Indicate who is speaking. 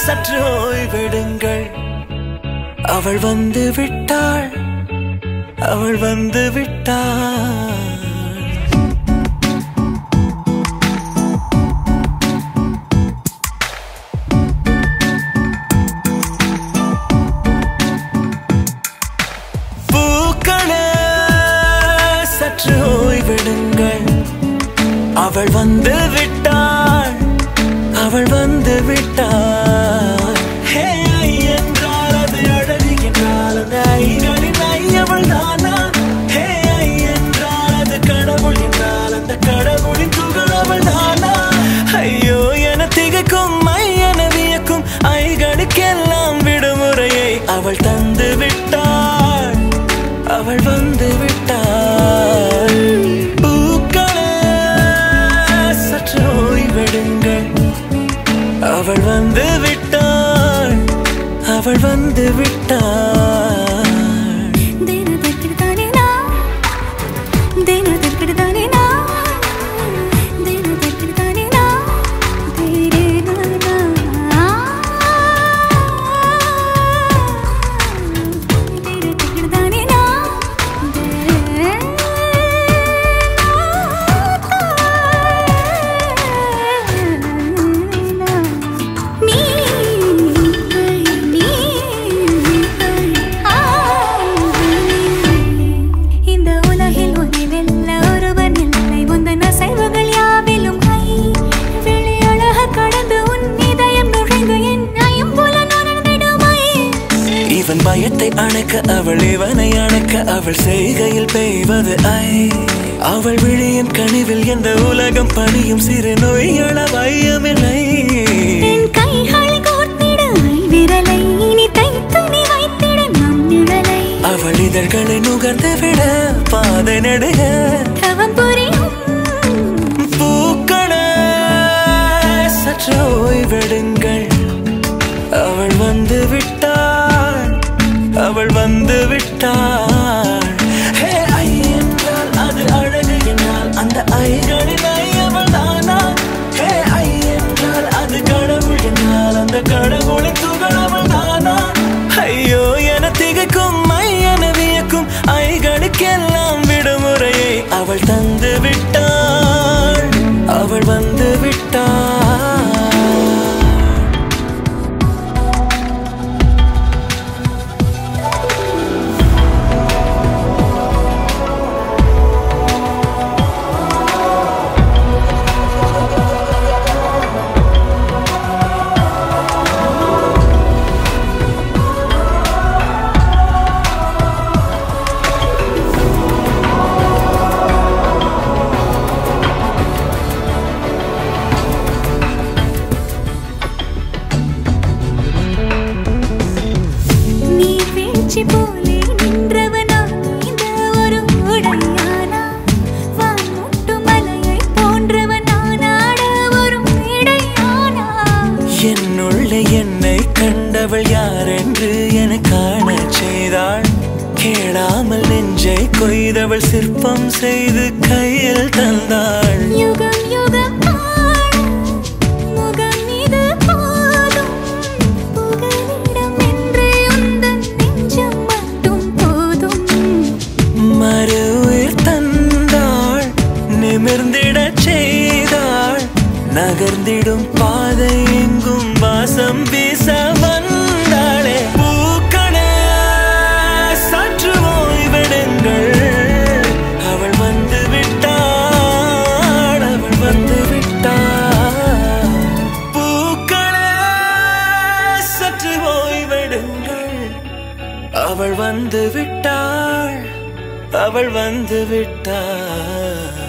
Speaker 1: சற்று ஓய்வெடுங்கள் அவள் வந்து விட்டாள் அவள் வந்து விட்டாள் சற்று ஓய்வெடுங்கள் அவள் வந்து விட்டாள் அவள் வந்து விட்டாள் ஹே என்றால் அது அழகு என்றால் அந்த ஐகளின் ஐயவள் தானா ஹே என்றால் அது கடவுள் என்றால் அந்த கடவுளின் துகள் அவள் தானா ஐயோ என திகைக்கும் என வியக்கும் ஐகளுக்கெல்லாம் விடுமுறையை அவள் தந்து விட்டாள் அவள் வந்து விட்டாள் பூக்களே சற்று ஓய்வெடுங்கள் அவள் வந்து விட்டாள் அவள் வந்து விட்டாள் பயத்தை அணைக்க அவள் இவனை அணைக்க அவள் செய்கையில் பெய்வது ஐ அவள் விழியின் கனிவில் எந்த உலகம் பணியும் சிறு நோய்கள வையமில்லை அவள் இதழ்களை நுகர்ந்து விட பாதை நடுக பூக்களே சற்று ஓய்வெடுங்கள் அவள் வந்து விட்டாள் அவள் வந்து விட்டாள் ஹே ஐ என்றால் அது அழகு என்றால் அந்த ஐகளின் ஐயவள் தானா ஹே ஐ என்றால் அது கடவுள் என்றால் அந்த கடவுளின் துகள் அவள் தானா ஐயோ என திகைக்கும் என வியக்கும் ஐகளுக்கெல்லாம் விடுமுறையை அவள் தந்து விட்டாள் அவள் வந்து விட்டாள் என்னுள்ளே என்னை கண்டவள் யாரென்று என காண செய்தாள் கேளாமல் நெஞ்சை கொய்தவள் சிற்பம் செய்து கையில் தந்தாள்
Speaker 2: யுகம் யுகம் முகம் இது போதும் புகலிடம் என்று உந்தன் நெஞ்சம் மட்டும் போதும்
Speaker 1: மறு உயிர் தந்தாள் நிமிர்ந்திடச் செய்தாள் நகர்ந்திடும் பாதை எங்கும் வாசம் வீச வந்தாளே பூக்களே சற்று ஓய்வெடுங்கள் அவள் வந்து விட்டாள் அவள் வந்து விட்டாள் பூக்களே சற்று ஓய்வெடுங்கள் அவள் வந்து விட்டாள் அவள் வந்து விட்டாள்